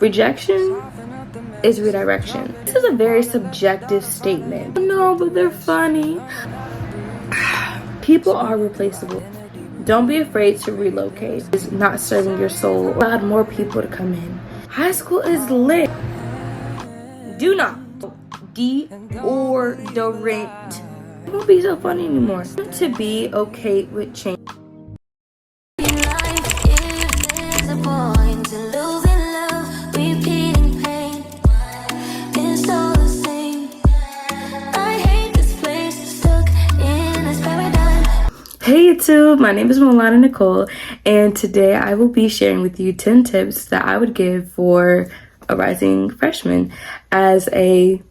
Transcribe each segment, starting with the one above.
Rejection is redirection. This is a very subjective statement. No, but they're funny. People are replaceable. Don't be afraid to relocate. It's not serving your soul. Allow more people to come in. High school is lit. Do not deodorant. It won't be so funny anymore. To be okay with change. Hey YouTube, my name is Malana.Nicole, and today I will be sharing with you 10 tips that I would give for a rising freshman as a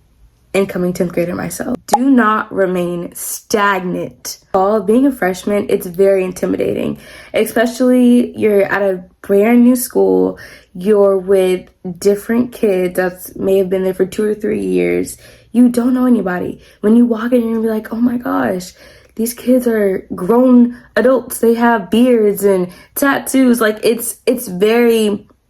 incoming 10th grader myself. Do not remain stagnant. Being a freshman, it's very intimidating, especially you're at a brand new school, you're with different kids that may have been there for 2 or 3 years. You don't know anybody. When you walk in, you're gonna be like, oh my gosh, these kids are grown adults. They have beards and tattoos. Like it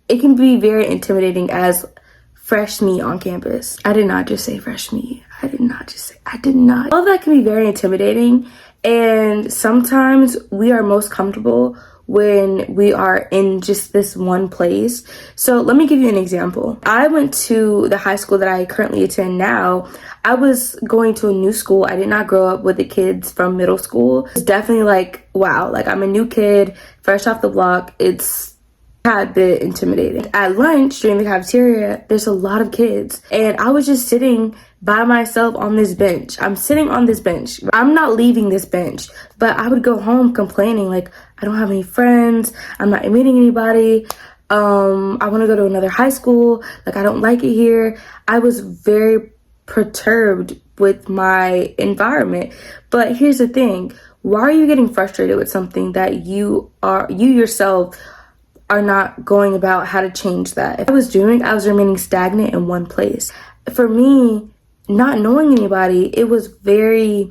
can be very intimidating as fresh me on campus. I did not just say fresh me. I did not. All that can be very intimidating. And sometimes we are most comfortable when we are in just this one place. So let me give you an example. I went to the high school that I currently attend now. I was going to a new school. I did not grow up with the kids from middle school. It's definitely like, wow, like I'm a new kid, fresh off the block. It's a tad bit intimidating. At lunch during the cafeteria, there's a lot of kids. And I was just sitting by myself on this bench. I'm sitting on this bench. I'm not leaving this bench. But I would go home complaining like, I don't have any friends. I'm not meeting anybody. I want to go to another high school. Like, I don't like it here. I was very perturbed with my environment. But here's the thing. Why are you getting frustrated with something that you yourself are not going about how to change that? If I was remaining stagnant in one place. For me, not knowing anybody, it was very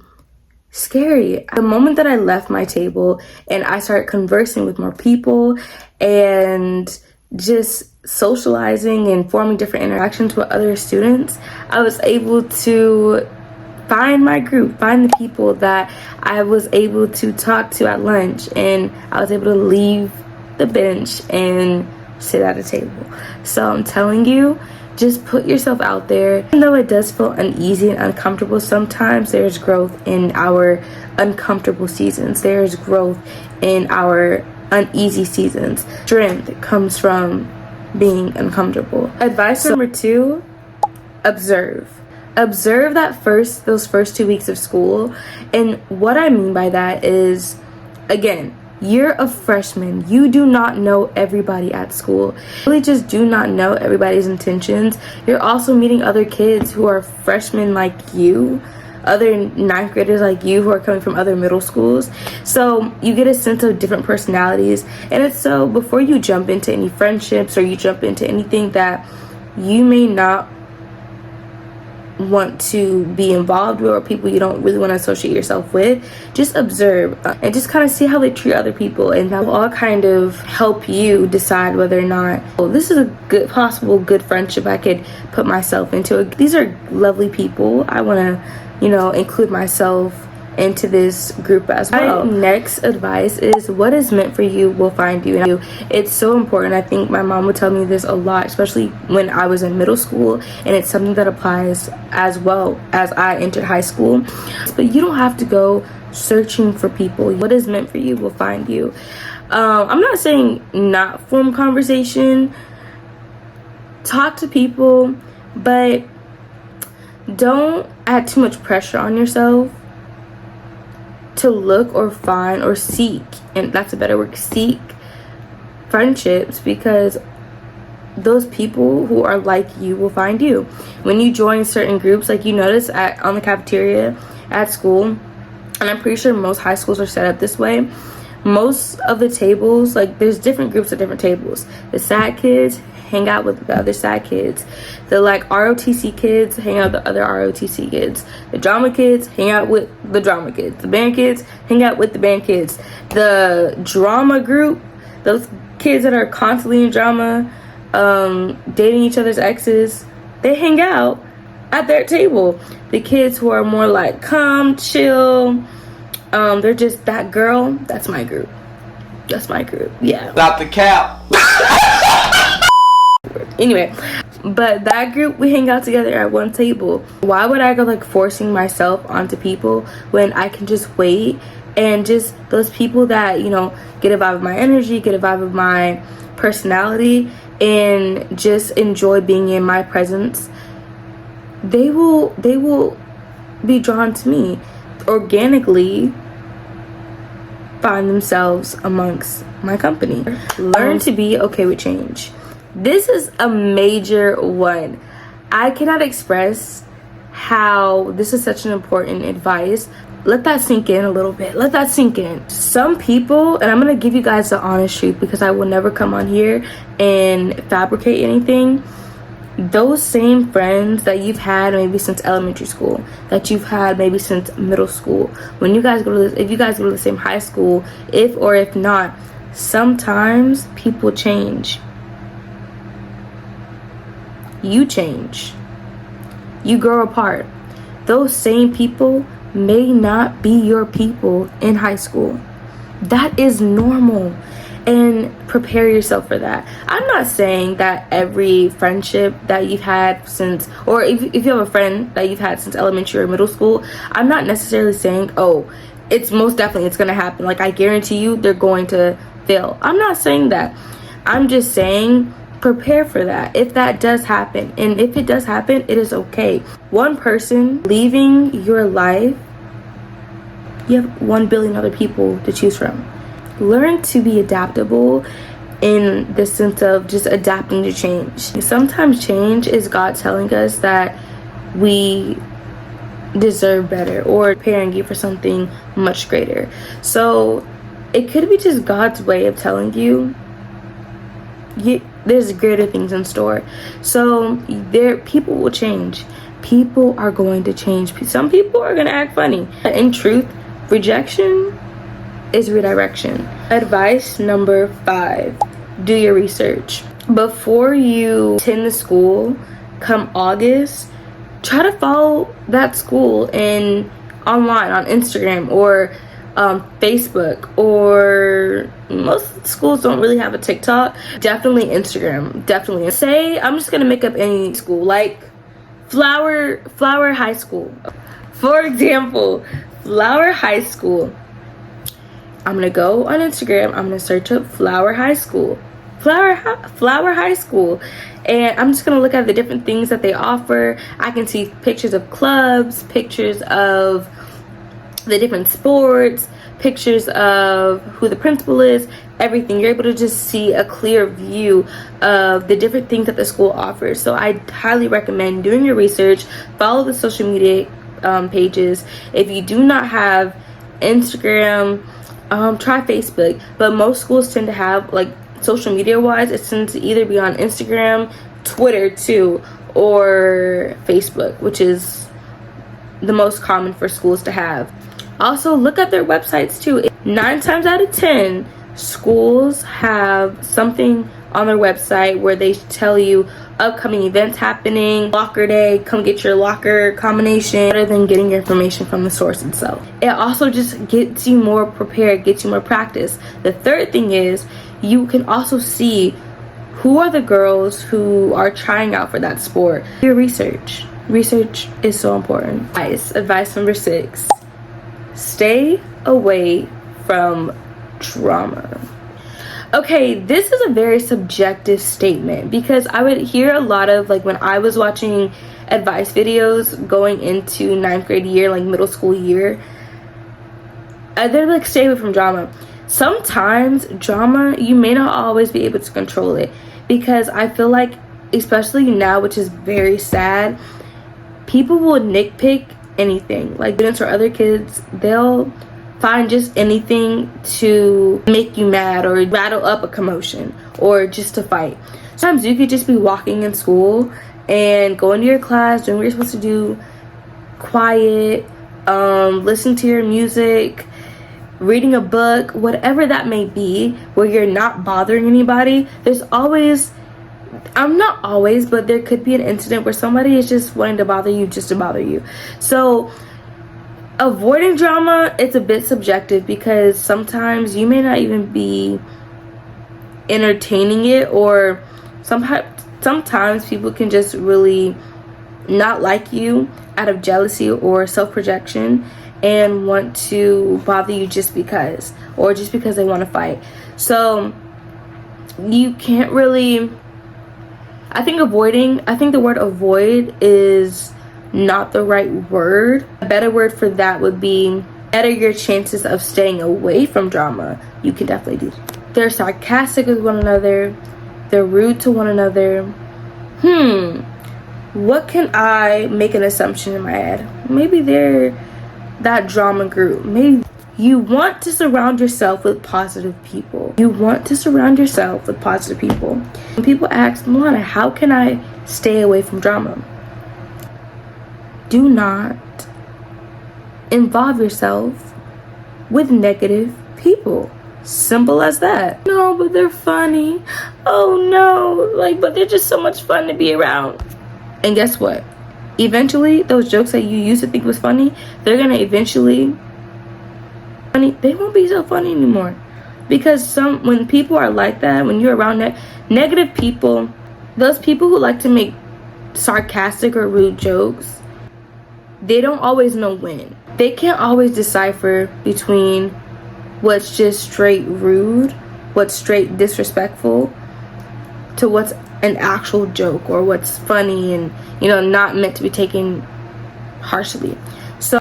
scary. The moment that I left my table and I started conversing with more people and just socializing and forming different interactions with other students, I was able to find my group, find the people that I was able to talk to at lunch, and I was able to leave the bench and sit at a table. So I'm telling you, just put yourself out there. Even though it does feel uneasy and uncomfortable, sometimes there's growth in our uncomfortable seasons. There's growth in our uneasy seasons. Strength comes from being uncomfortable. Advice number 2, observe. Observe those first 2 weeks of school. And what I mean by that is, again, you're a freshman. You do not know everybody at school. You really just do not know everybody's intentions. You're also meeting other kids who are freshmen like you, other 9th graders like you who are coming from other middle schools. So you get a sense of different personalities. And it's so before you jump into any friendships or you jump into anything that you may not want to be involved with, or people you don't really want to associate yourself with, just observe and just kind of see how they treat other people, and that will all kind of help you decide whether or not, oh, this is a good friendship I could put myself into. These are lovely people. I want to, include myself into this group as well. My next advice is, what is meant for you will find you. And it's so important. I think my mom would tell me this a lot, especially when I was in middle school, and it's something that applies as well as I entered high school. But you don't have to go searching for people. What is meant for you will find you. I'm not saying not form conversation. Talk to people, but don't add too much pressure on yourself to look or find or seek, and that's a better word, seek friendships, because those people who are like you will find you. When you join certain groups, like you notice on the cafeteria at school, and I'm pretty sure most high schools are set up this way, most of the tables, like there's different groups at different tables. The SAD kids hang out with the other SAD kids. The ROTC kids hang out with the other ROTC kids. The drama kids hang out with the drama kids. The band kids hang out with the band kids. The drama group, those kids that are constantly in drama, dating each other's exes, they hang out at their table. The kids who are more like calm, chill, they're just that girl. That's my group. That's my group. Yeah. Stop the cap. Anyway, but that group, we hang out together at one table. Why would I go like forcing myself onto people when I can just wait and just those people that, you know, get a vibe of my energy, get a vibe of my personality, and just enjoy being in my presence, they will be drawn to me, organically find themselves amongst my company. Learn to be okay with change. This is a major one. I cannot express how this is such an important advice. Let that sink in a little bit. Let that sink in. Some people, and I'm gonna give you guys the honest truth because I will never come on here and fabricate anything. Those same friends that you've had maybe since elementary school, that you've had maybe since middle school, when you guys go to this, if you guys go to the same high school, if not, sometimes people change. You change. You grow apart. Those same people may not be your people in high school. That is normal, and prepare yourself for that. I'm not saying that every friendship that you've had since, or if you have a friend that you've had since elementary or middle school, I'm not necessarily saying, oh, it's most definitely it's gonna happen, like I guarantee you they're going to fail. I'm not saying that. I'm just saying prepare for that if that does happen, and if it does happen, it is okay. One person leaving your life, you have 1 billion other people to choose from. Learn to be adaptable in the sense of just adapting to change. Sometimes change is God telling us that we deserve better, or preparing you for something much greater. So it could be just God's way of telling you there's greater things in store. So people will change. People are going to change. Some people are going to act funny. In truth, rejection is redirection. Advice number 5, do your research. Before you attend the school come August, try to follow that school online on Instagram or Facebook, or most schools don't really have a TikTok. Definitely Instagram. Definitely. Say I'm just gonna make up any school, like Flower High School, for example. Flower High School. I'm gonna go on Instagram. I'm gonna search up Flower High School, Flower High School, and I'm just gonna look at the different things that they offer. I can see pictures of clubs, pictures of the different sports, pictures of who the principal is, everything. You're able to just see a clear view of the different things that the school offers. So I highly recommend doing your research. Follow the social media pages. If you do not have Instagram, try Facebook. But most schools tend to have, like, social media wise, it tends to either be on Instagram, Twitter too, or Facebook, which is the most common for schools to have. Also, look at their websites too. 9 times out of 10, schools have something on their website where they tell you upcoming events happening, locker day, come get your locker combination, rather than getting your information from the source itself. It also just gets you more prepared, gets you more practice. The third thing is you can also see who are the girls who are trying out for that sport. Your research. Research is so important. Advice number 6. Stay away from drama. Okay, this is a very subjective statement because I would hear a lot of, like, when I was watching advice videos going into 9th grade year, like middle school year, they're like, stay away from drama. Sometimes drama, you may not always be able to control it, because I feel like, especially now, which is very sad, people will nitpick anything. Like, students or other kids, they'll find just anything to make you mad or rattle up a commotion or just to fight. Sometimes you could just be walking in school and going to your class, doing what you're supposed to do, quiet, listening to your music, reading a book, whatever that may be, where you're not bothering anybody. There's always I'm not always, but there could be an incident where somebody is just wanting to bother you just to bother you. So avoiding drama, it's a bit subjective, because sometimes you may not even be entertaining it, or sometimes people can just really not like you out of jealousy or self-projection and want to bother you just because, or just because they want to fight. So you can't really, I think the word avoid is not the right word. A better word for that would be better your chances of staying away from drama. You can definitely do. They're sarcastic with one another. They're rude to one another. What can I make an assumption in my head? Maybe they're that drama group. Maybe you want to surround yourself with positive people. You want to surround yourself with positive people. When people ask, Malana, how can I stay away from drama? Do not involve yourself with negative people. Simple as that. No, but they're funny. Oh no, but they're just so much fun to be around. And guess what? Eventually, those jokes that you used to think was funny, they're gonna eventually, they won't be so funny anymore. Because when people are like that, when you're around negative people, those people who like to make sarcastic or rude jokes, they don't always know when. They can't always decipher between what's just straight rude, what's straight disrespectful, to what's an actual joke or what's funny and not meant to be taken harshly. So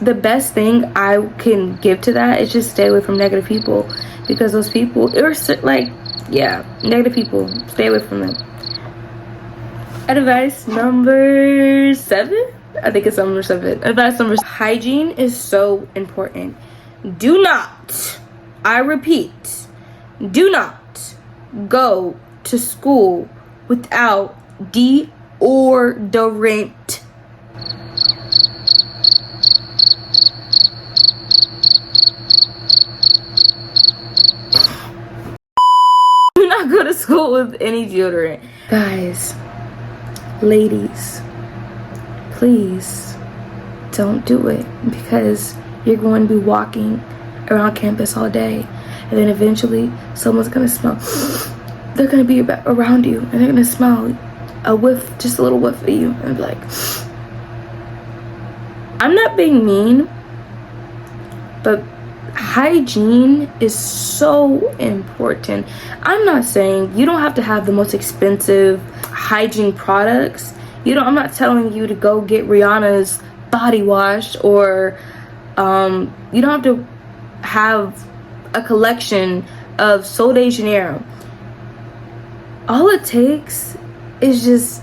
the best thing I can give to that is just stay away from negative people, because those people negative people, stay away from them. Advice number 7, I think it's number 7. Advice number 7. Hygiene is so important. Do not, I repeat, do not go to school without deodorant. Do not go to school with any deodorant. Guys, ladies, please don't do it, because you're going to be walking around campus all day, and then eventually someone's gonna smell. They're gonna be around you, and they're gonna smell a whiff, just a little whiff of you, and be like, I'm not being mean, but hygiene is so important. I'm not saying you don't have to have the most expensive hygiene products. I'm not telling you to go get Rihanna's body wash, or you don't have to have a collection of Sol de Janeiro. All it takes is just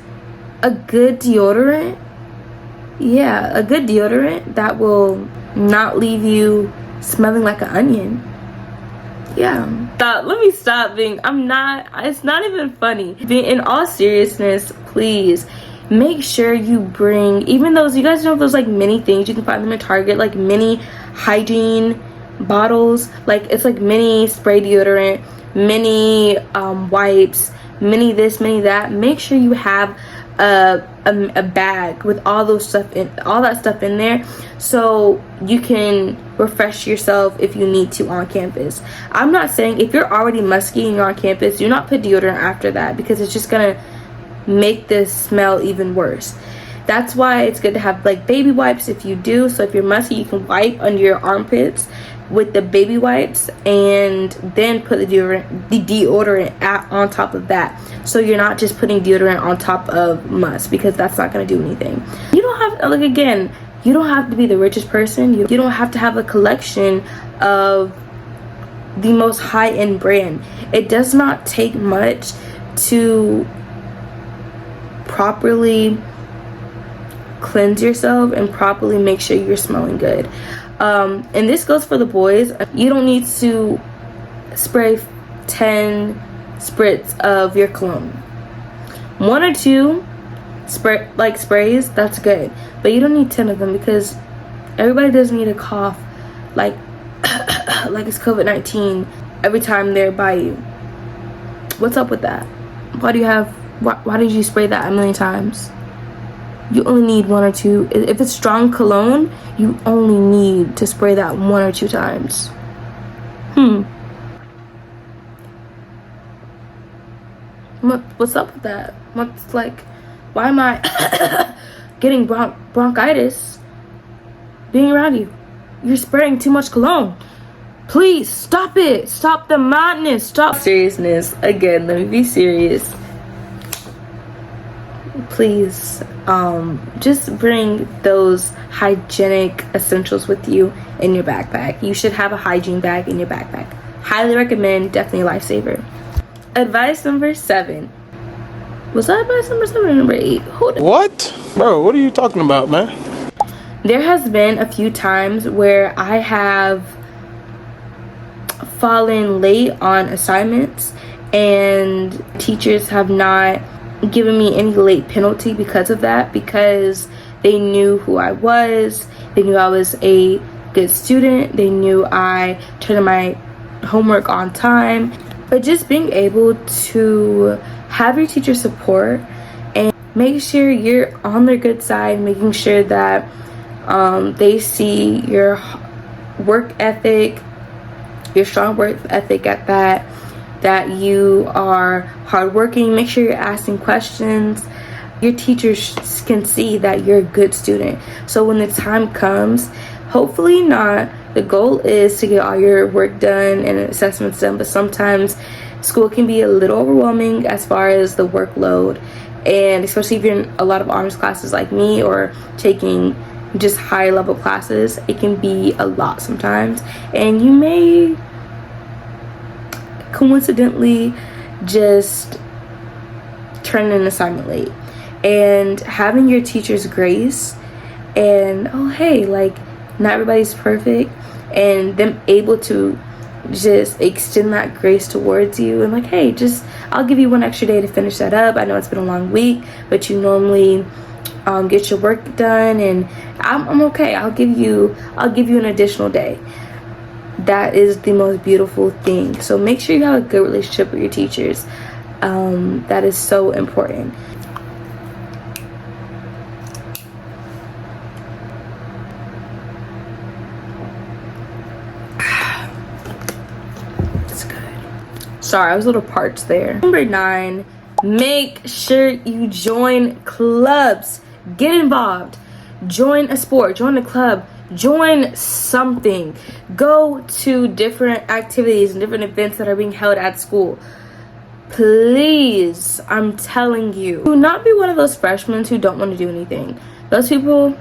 a good deodorant. Yeah, a good deodorant that will not leave you smelling like an onion. Yeah. Let me stop being, it's not even funny. In all seriousness, please make sure you bring, even those, you guys know those mini things, you can find them in Target, mini hygiene bottles, it's mini spray deodorant, mini wipes, mini this, mini that. Make sure you have a bag with all that stuff in there, so you can refresh yourself if you need to on campus. I'm not saying if you're already musky and you're on campus, do not put deodorant after that, because it's just gonna make this smell even worse. That's why it's good to have baby wipes if you do. So if you're musky, you can wipe under your armpits with the baby wipes, and then put the deodorant on top of that, so you're not just putting deodorant on top of must, because that's not going to do anything. You don't have, again, you don't have to be the richest person. You don't have to have a collection of the most high-end brand. It does not take much to properly cleanse yourself and properly make sure you're smelling good. And this goes for the boys. You don't need to spray 10 spritz of your cologne. 1 or 2 sprays, that's good, but you don't need 10 of them, because everybody doesn't need to cough like it's COVID-19 every time they're by you. What's up with that? Why do you have Why did you spray that a million times? You only need 1 or 2. If it's strong cologne, you only need to spray that 1 or 2 times. What's up with that? What's like, why am I getting bronchitis being around you? You're spraying too much cologne. Please stop it. Stop the madness. Stop seriousness. Again, let me be serious. Please, just bring those hygienic essentials with you in your backpack. You should have a hygiene bag in your backpack. Highly recommend. Definitely a lifesaver. Advice number 7. Was that advice number 7 or number 8? What? Bro, what are you talking about, man? There has been a few times where I have fallen late on assignments and teachers have not given me any late penalty because of that, because they knew who I was. They knew I was a good student. They knew I turned in my homework on time. But just being able to have your teacher support and make sure you're on their good side, making sure that they see your work ethic, your strong work ethic at that you are hardworking. Make sure you're asking questions. Your teachers can see that you're a good student. So when the time comes, hopefully not, the goal is to get all your work done and assessments done, but sometimes school can be a little overwhelming as far as the workload, and especially if you're in a lot of honors classes like me or taking just higher level classes, it can be a lot sometimes, and you may coincidentally just turn in an assignment late. And having your teacher's grace and, oh hey, like, not everybody's perfect, and them able to just extend that grace towards you and like, hey, just I'll give you 1 extra day to finish that up. I know it's been a long week, but you normally get your work done, and I'm okay. I'll give you an additional day. That is the most beautiful thing. So make sure you have a good relationship with your teachers. That is so important. Sorry, I was a little parched there. Number 9, make sure you join clubs. Get involved. Join a sport. Join a club. Join something. Go to different activities and different events that are being held at school. Please, I'm telling you. Do not be one of those freshmen who don't want to do anything. Those people,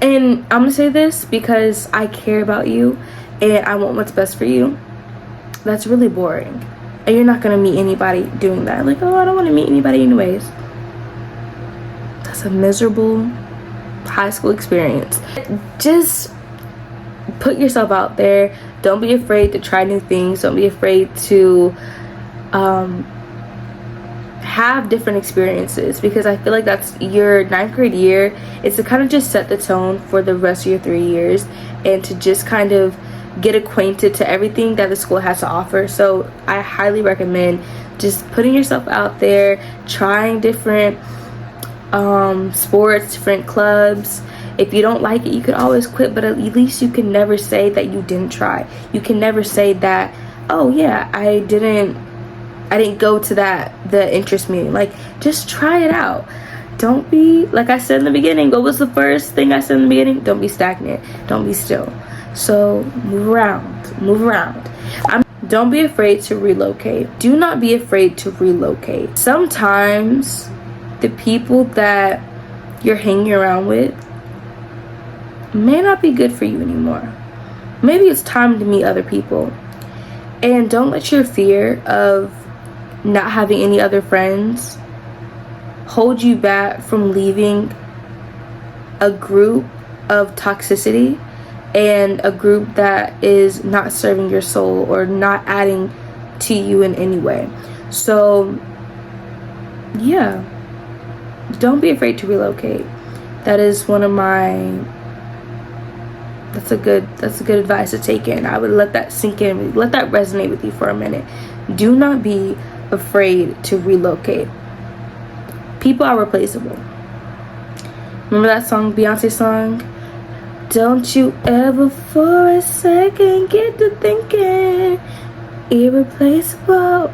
and I'm going to say this because I care about you and I want what's best for you. That's really boring, and you're not gonna meet anybody doing that. Like, oh, I don't want to meet anybody anyways. That's a miserable high school experience. Just put yourself out there. Don't be afraid to try new things. Don't be afraid to have different experiences, because I feel like that's your 9th grade year. It's to kind of just set the tone for the rest of your 3 years, and to just kind of get acquainted to everything that the school has to offer. So I highly recommend just putting yourself out there, trying different sports, different clubs. If you don't like it, you can always quit, but at least you can never say that you didn't try. You can never say that, oh yeah, I didn't go to the interest meeting. Like, just try it out. Don't be, like I said in the beginning, what was the first thing I said in the beginning? Don't be stagnant. Don't be still. So move around. Don't be afraid to relocate. Do not be afraid to relocate. Sometimes the people that you're hanging around with may not be good for you anymore. Maybe it's time to meet other people. And don't let your fear of not having any other friends hold you back from leaving a group of toxicity and a group that is not serving your soul or not adding to you in any way. So yeah, don't be afraid to relocate. That is one of my, that's a good advice to take in. I would let that sink in, let that resonate with you for a minute. Do not be afraid to relocate. People are replaceable. Remember that song, Beyonce song? Don't you ever for a second get to thinking irreplaceable.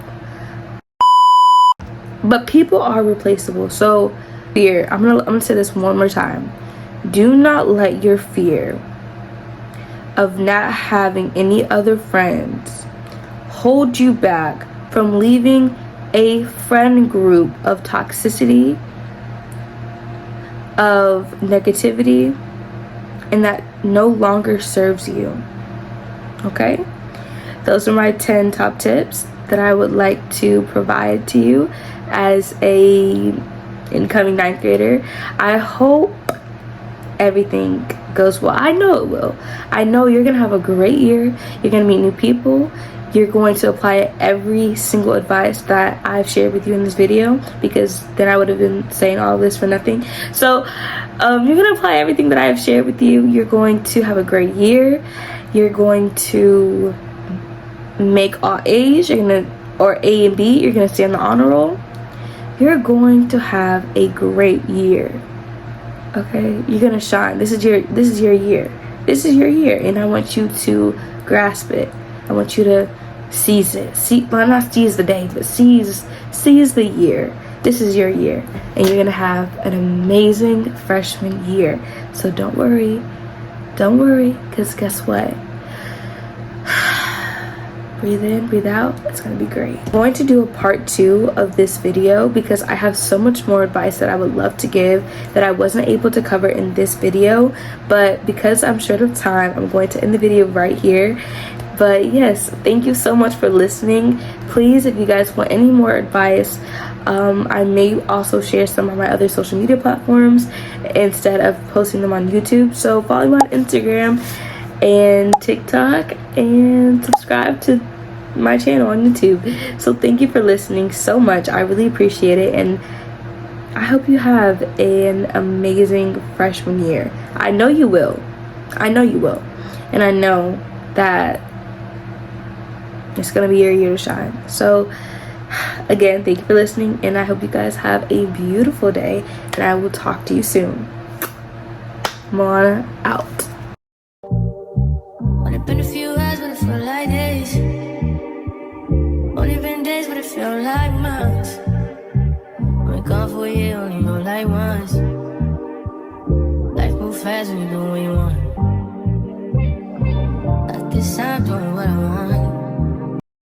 But people are replaceable. So fear, I'm gonna say this one more time. Do not let your fear of not having any other friends hold you back from leaving a friend group of toxicity, of negativity, and that no longer serves you. Okay? Those are my 10 top tips that I would like to provide to you as a incoming 9th grader. I hope everything goes well. I know it will. I know you're gonna have a great year. You're gonna meet new people. You're going to apply every single advice that I've shared with you in this video, because then I would have been saying all this for nothing. So you're gonna apply everything that I have shared with you. You're going to have a great year. You're going to make all A's. Or A and B. You're gonna stay on the honor roll. You're going to have a great year. Okay, you're gonna shine. This is your year. This is your year, and I want you to grasp it. I want you to seize it. Not seize the day, but seize the year. This is your year, and you're gonna have an amazing freshman year. So don't worry, because guess what? Breathe in, breathe out. It's gonna be great. I'm going to do a part 2 of this video because I have so much more advice that I would love to give that I wasn't able to cover in this video. But because I'm short of time, I'm going to end the video right here. But yes, thank you so much for listening. Please, if you guys want any more advice, I may also share some on my other social media platforms instead of posting them on YouTube. So follow me on Instagram and TikTok, and subscribe to my channel on YouTube. So thank you for listening so much. I really appreciate it, and I hope you have an amazing freshman year. I know you will. And I know that it's gonna be your year to shine. So again, thank you for listening, and I hope you guys have a beautiful day, and I will talk to you soon. Malana out. Only been a few hours, but it felt like days. Only been days, but it felt like months. Been gone for a year, only go like once. Life move fast when you do what you want. At this time, doing what I want.